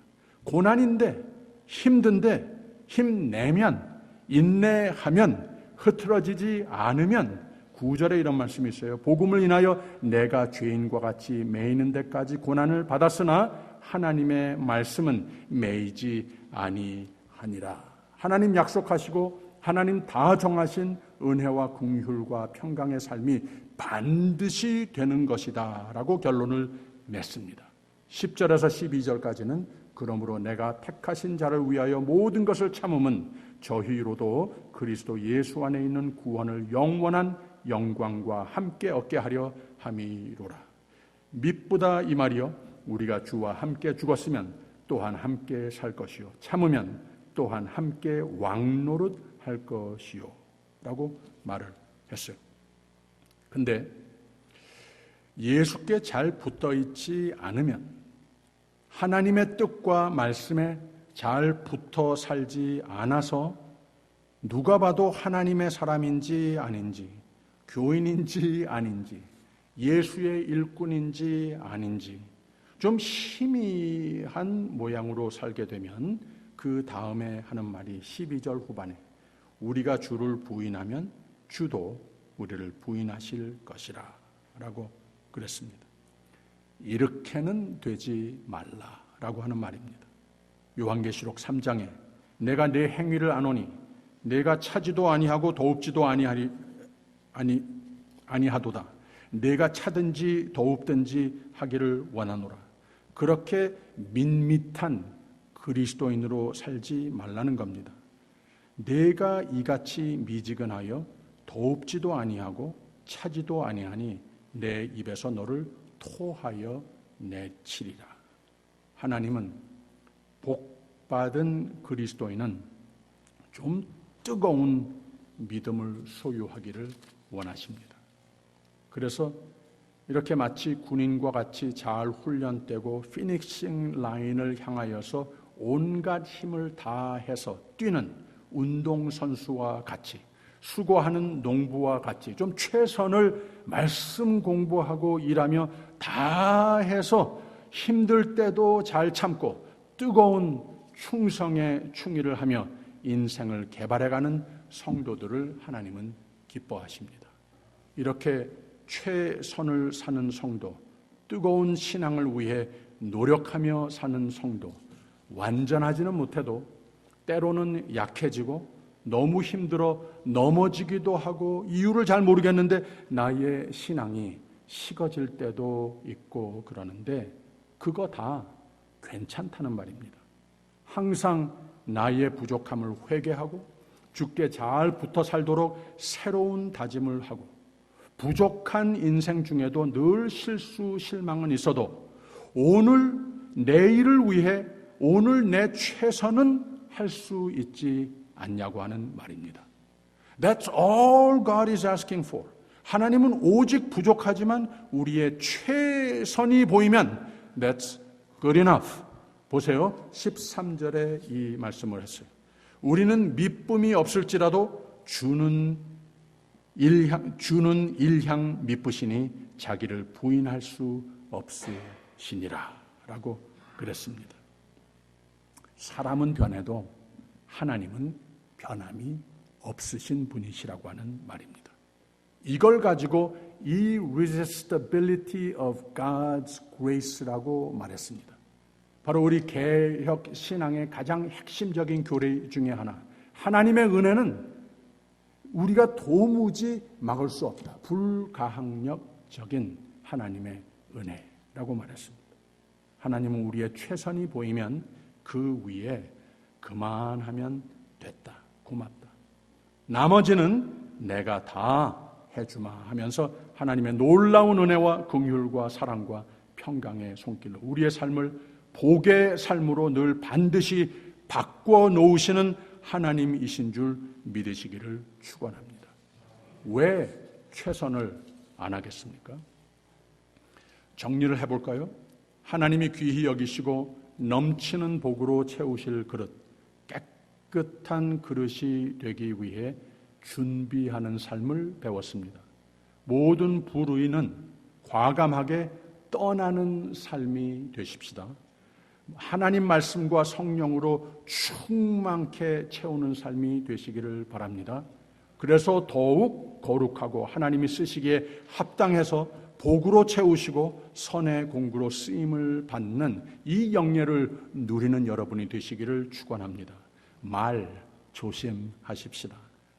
고난인데 힘든데 힘내면 인내하면 흐트러지지 않으면 9절에 이런 말씀이 있어요. 복음을 인하여 내가 죄인과 같이 매이는 데까지 고난을 받았으나 하나님의 말씀은 매이지 아니하니라. 하나님 약속하시고 하나님 다 정하신 은혜와 긍휼과 평강의 삶이 반드시 되는 것이다 라고 결론을 냈습니다. 10절에서 12절까지는 그러므로 내가 택하신 자를 위하여 모든 것을 참음은 저희로도 그리스도 예수 안에 있는 구원을 영원한 영광과 함께 얻게 하려 함이로라. 밉보다 이 말이요 우리가 주와 함께 죽었으면 또한 함께 살 것이요 참으면 또한 함께 왕노릇 할 것이요 라고 말을 했어요. 근데 예수께 잘 붙어있지 않으면 하나님의 뜻과 말씀에 잘 붙어 살지 않아서 누가 봐도 하나님의 사람인지 아닌지 교인인지 아닌지 예수의 일꾼인지 아닌지 좀 희미한 모양으로 살게 되면 그 다음에 하는 말이 12절 후반에 우리가 주를 부인하면 주도 우리를 부인하실 것이라 라고 그랬습니다. 이렇게는 되지 말라라고 하는 말입니다. 요한계시록 3장에 내가 내 행위를 아노니 내가 차지도 아니하고 도읍지도 아니하도다. 내가 차든지 도읍든지 하기를 원하노라. 그렇게 밋밋한 그리스도인으로 살지 말라는 겁니다. 내가 이같이 미지근하여 도읍지도 아니하고 차지도 아니하니 내 입에서 너를 토하여 내치리라. 하나님은 복받은 그리스도인은 좀 뜨거운 믿음을 소유하기를 원하십니다. 그래서 이렇게 마치 군인과 같이 잘 훈련되고 피니싱 라인을 향하여서 온갖 힘을 다해서 뛰는 운동선수와 같이 수고하는 농부와 같이 좀 최선을 말씀 공부하고 일하며 다 해서 힘들 때도 잘 참고 뜨거운 충성에 충의를 하며 인생을 개발해가는 성도들을 하나님은 기뻐하십니다. 이렇게 최선을 사는 성도, 뜨거운 신앙을 위해 노력하며 사는 성도, 완전하지는 못해도 때로는 약해지고 너무 힘들어 넘어지기도 하고 이유를 잘 모르겠는데 나의 신앙이 식어질 때도 있고 그러는데 그거 다 괜찮다는 말입니다. 항상 나의 부족함을 회개하고 주께 잘 붙어 살도록 새로운 다짐을 하고 부족한 인생 중에도 늘 실수, 실망은 있어도 오늘 내일을 위해 오늘 내 최선은 할 수 있지 않냐고 하는 말입니다. That's all God is asking for. 하나님은 오직 부족하지만 우리의 최선이 보이면 That's good enough. 보세요. 13절에 이 말씀을 했어요. 우리는 미쁨이 없을지라도 주는 일향 미쁘시니 자기를 부인할 수 없으시니라 라고 그랬습니다. 사람은 변해도 하나님은 변함이 없으신 분이시라고 하는 말입니다. 이걸 가지고 irresistibility of God's grace라고 말했습니다. 바로 우리 개혁 신앙의 가장 핵심적인 교리 중에 하나, 하나님의 은혜는 우리가 도무지 막을 수 없다. 불가항력적인 하나님의 은혜라고 말했습니다. 하나님은 우리의 최선이 보이면 그 위에 그만하면 됐다. 고맙다. 나머지는 내가 다 해주마 하면서 하나님의 놀라운 은혜와 긍휼과 사랑과 평강의 손길로 우리의 삶을 복의 삶으로 늘 반드시 바꿔 놓으시는 하나님이신 줄 믿으시기를 축원합니다. 왜 최선을 안 하겠습니까? 정리를 해볼까요? 하나님이 귀히 여기시고 넘치는 복으로 채우실 그릇, 깨끗한 그릇이 되기 위해 준비하는 삶을 배웠습니다. 모든 불의는 과감하게 떠나는 삶이 되십시다. 하나님 말씀과 성령으로 충만케 채우는 삶이 되시기를 바랍니다. 그래서 더욱 거룩하고 하나님이 쓰시기에 합당해서 복으로 채우시고 선의 공구로 쓰임을 받는 이 영예를 누리는 여러분이 되시기를 축원합니다. 말 조심하십시다.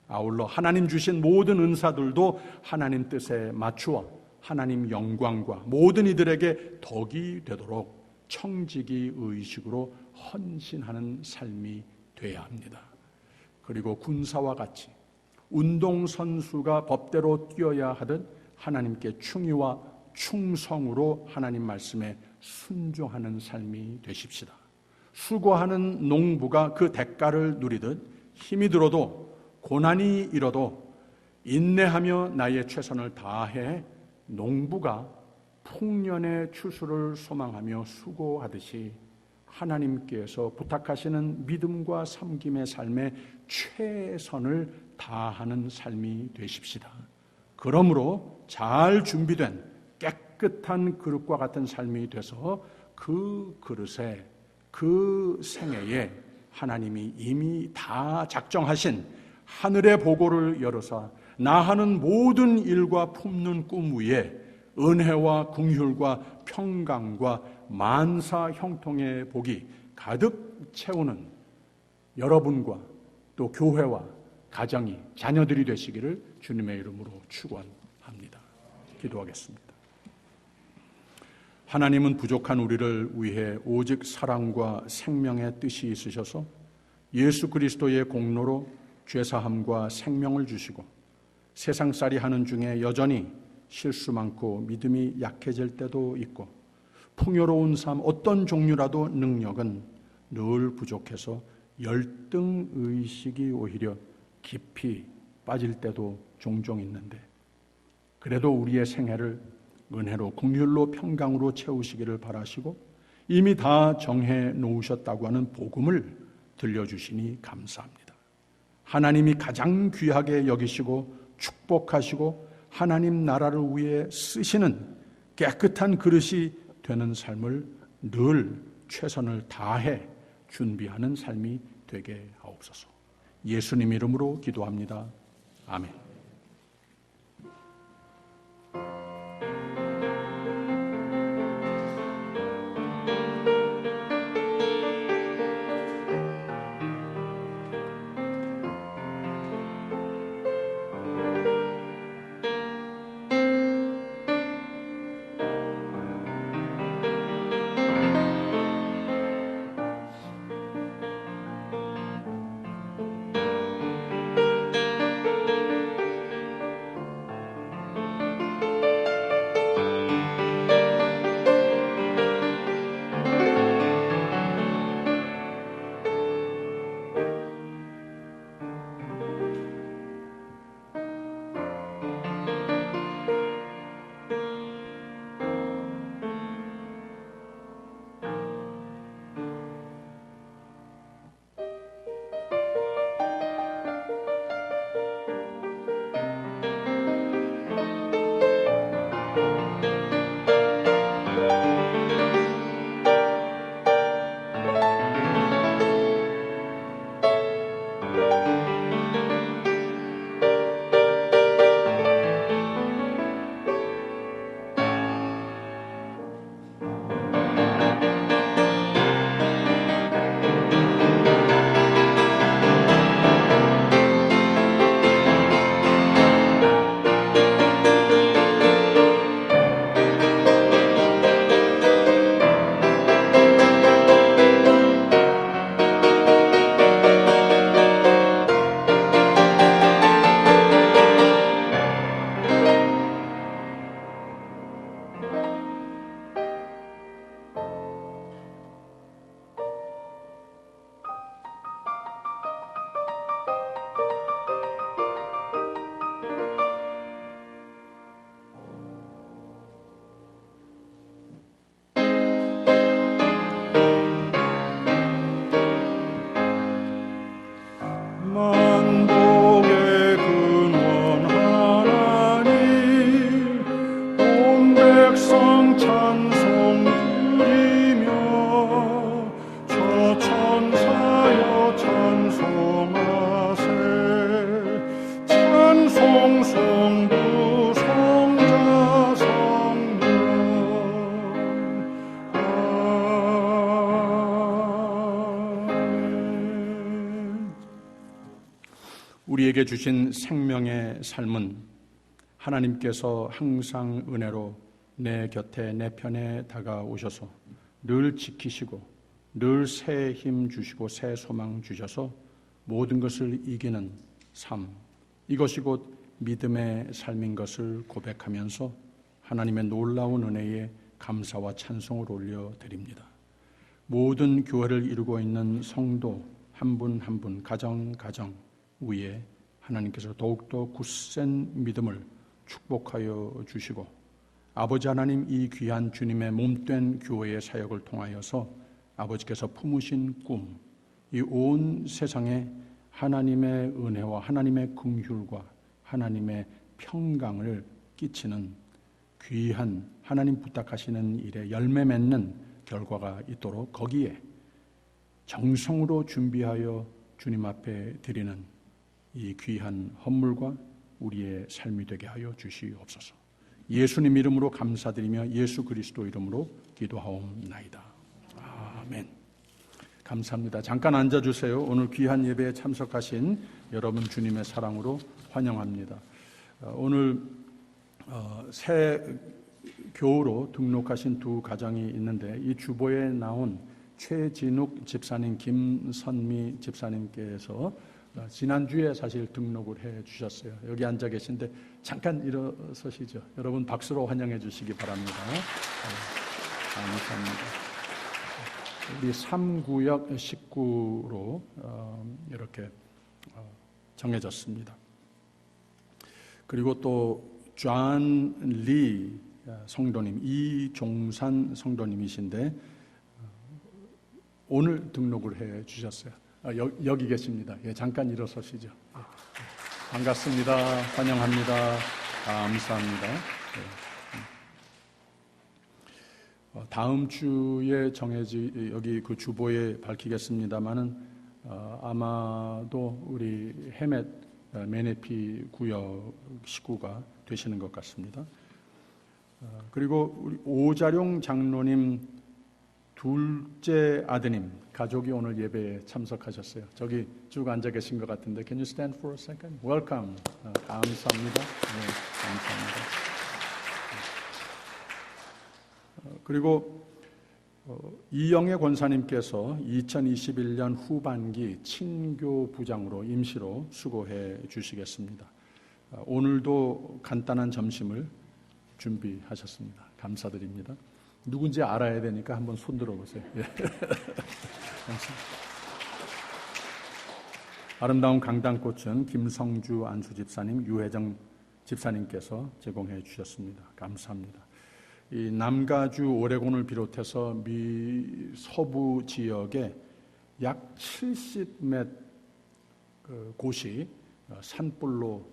아울러 하나님 주신 모든 은사들도 하나님 뜻에 맞추어 하나님 영광과 모든 이들에게 덕이 되도록 청지기 의식으로 헌신하는 삶이 돼야 합니다. 그리고 군사와 같이 운동선수가 법대로 뛰어야 하듯 하나님께 충의와 충성으로 하나님 말씀에 순종하는 삶이 되십시다. 수고하는 농부가 그 대가를 누리듯 힘이 들어도 고난이 일어도 인내하며 나의 최선을 다해 농부가 풍년의 추수를 소망하며 수고하듯이 하나님께서 부탁하시는 믿음과 섬김의 삶에 최선을 다하는 삶이 되십시다. 그러므로 잘 준비된 깨끗한 그릇과 같은 삶이 돼서 그 그릇에 그 생애에 하나님이 이미 다 작정하신 하늘의 보고를 열어서 나하는 모든 일과 품는 꿈 위에 은혜와 긍휼과 평강과 만사 형통의 복이 가득 채우는 여러분과 또 교회와 가정이 자녀들이 되시기를 주님의 이름으로 축원합니다. 기도하겠습니다. 하나님은 부족한 우리를 위해 오직 사랑과 생명의 뜻이 있으셔서 예수 그리스도의 공로로 죄사함과 생명을 주시고 세상살이 하는 중에 여전히 실수 많고 믿음이 약해질 때도 있고 풍요로운 삶 어떤 종류라도 능력은 늘 부족해서 열등의식이 오히려 깊이 빠질 때도 종종 있는데 그래도 우리의 생애를 은혜로 긍휼로 평강으로 채우시기를 바라시고 이미 다 정해 놓으셨다고 하는 복음을 들려주시니 감사합니다. 하나님이 가장 귀하게 여기시고 축복하시고 하나님 나라를 위해 쓰시는 깨끗한 그릇이 되는 삶을 늘 최선을 다해 준비하는 삶이 되게 하옵소서. 예수님 이름으로 기도합니다. 아멘. 우리에게 주신 생명의 삶은 하나님께서 항상 은혜로 내 곁에 내 편에 다가오셔서 늘 지키시고 늘 새 힘 주시고 새 소망 주셔서 모든 것을 이기는 삶, 이것이 곧 믿음의 삶인 것을 고백하면서 하나님의 놀라운 은혜에 감사와 찬송을 올려드립니다. 모든 교회를 이루고 있는 성도 한 분 한 분, 가정 위에 하나님께서 더욱더 굳센 믿음을 축복하여 주시고 아버지 하나님, 이 귀한 주님의 몸된 교회의 사역을 통하여서 아버지께서 품으신 꿈, 이 온 세상에 하나님의 은혜와 하나님의 긍휼과 하나님의 평강을 끼치는 귀한 하나님 부탁하시는 일에 열매 맺는 결과가 있도록 거기에 정성으로 준비하여 주님 앞에 드리는 이 귀한 헌물과 우리의 삶이 되게 하여 주시옵소서. 예수님 이름으로 감사드리며 예수 그리스도 이름으로 기도하옵나이다. 아멘. 감사합니다. 잠깐 앉아주세요. 오늘 귀한 예배에 참석하신 여러분 주님의 사랑으로 환영합니다. 오늘 새 교우로 등록하신 두 가정이 있는데 이 주보에 나온 최진욱 집사님, 김선미 집사님께서 지난주에 사실 등록을 해 주셨어요. 여기 앉아 계신데 잠깐 일어서시죠. 여러분 박수로 환영해 주시기 바랍니다. 감사합니다. 우리 3구역 식구로 이렇게 정해졌습니다. 그리고 또 존 리 성도님, 이종산 성도님이신데 오늘 등록을 해 주셨어요. 여기 계십니다. 예, 잠깐 일어서시죠. 반갑습니다. 환영합니다. 감사합니다. 다음 주에 여기 그 주보에 밝히겠습니다만은 아마도 우리 헤멧 메네피 구역 식구가 되시는 것 같습니다. 그리고 우리 오자룡 장로님 둘째 아드님 가족이 오늘 예배에 참석하셨어요. 저기 쭉 앉아 계신 것 같은데 Can you stand for a second? Welcome. 감사합니다. 네, 감사합니다. 그리고 이영애 권사님께서 2021년 후반기 친교 부장으로 임시로 수고해 주시겠습니다. 오늘도 간단한 점심을 준비하셨습니다. 감사드립니다. 누군지 알아야 되니까 한번 손 들어보세요. 예. 아름다운 강단꽃은 김성주 안수 집사님, 유혜정 집사님께서 제공해 주셨습니다. 감사합니다. 이 남가주 오레곤을 비롯해서 미 서부 지역에 약 70몇 곳이 산불로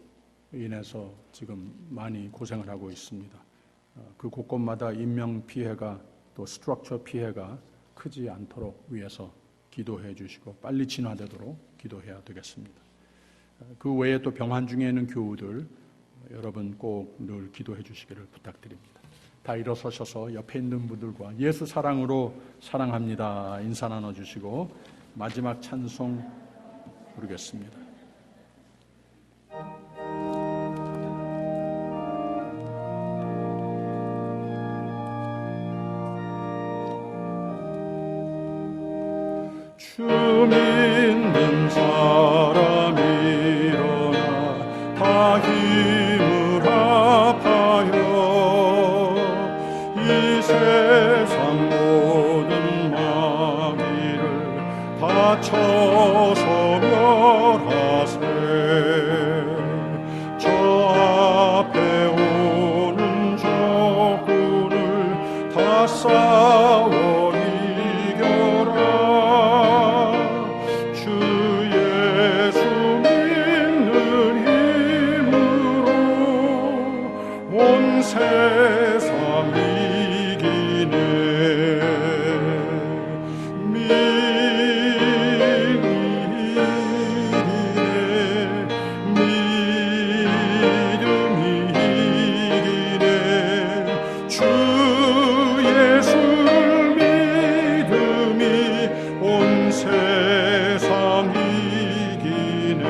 인해서 지금 많이 고생을 하고 있습니다. 그 곳곳마다 인명 피해가 또 스트럭처 피해가 크지 않도록 위해서 기도해 주시고 빨리 진화되도록 기도해야 되겠습니다. 그 외에 또 병환 중에 있는 교우들 여러분 꼭 늘 기도해 주시기를 부탁드립니다. 다 일어서셔서 옆에 있는 분들과 예수 사랑으로 사랑합니다 인사 나눠주시고 마지막 찬송 부르겠습니다. 주 믿는 사람 일어나 다 힘을 합하여 이 세상 모든 마귀를 다쳐서 멸하세 저 앞에 오는 적군을 다 싸워 세상 이기네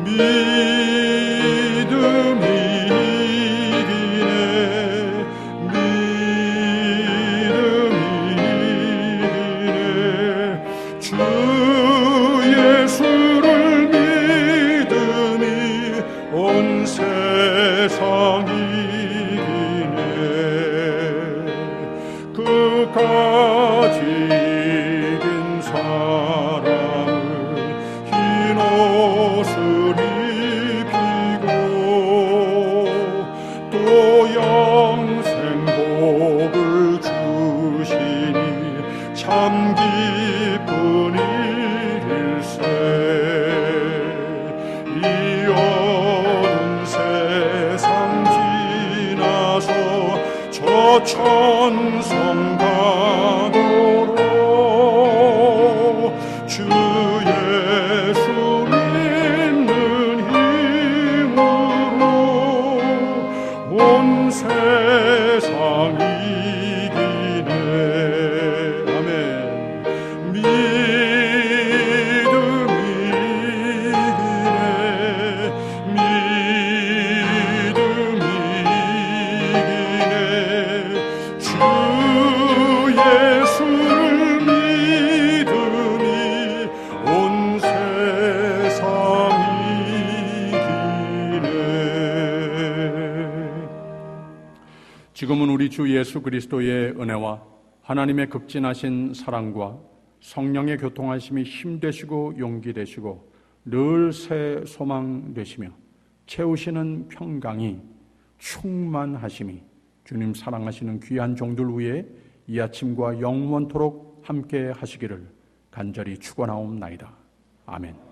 믿음이 이기네 주 예수를 믿음이 온 세상 이기네 그까지 이긴 사랑을 흰 옷을 입히고 또 영생 복을 주시니 참 기쁜 일일세 이 어두운 세상 지나서 저 천성 가도록 주 예수 믿는 힘으로 온 세상 이기네 아멘 믿음이 이기네 믿음이 이기네 주 예수를 믿음이 온 세상 이기네 지금은 우리 주 예수 그리스도의 은혜와 하나님의 극진하신 사랑과 성령의 교통하심이 힘 되시고 용기 되시고 늘 새 소망 되시며 채우시는 평강이 충만하심이 주님 사랑하시는 귀한 종들 위에 이 아침과 영원토록 함께 하시기를 간절히 축원하옵나이다. 아멘.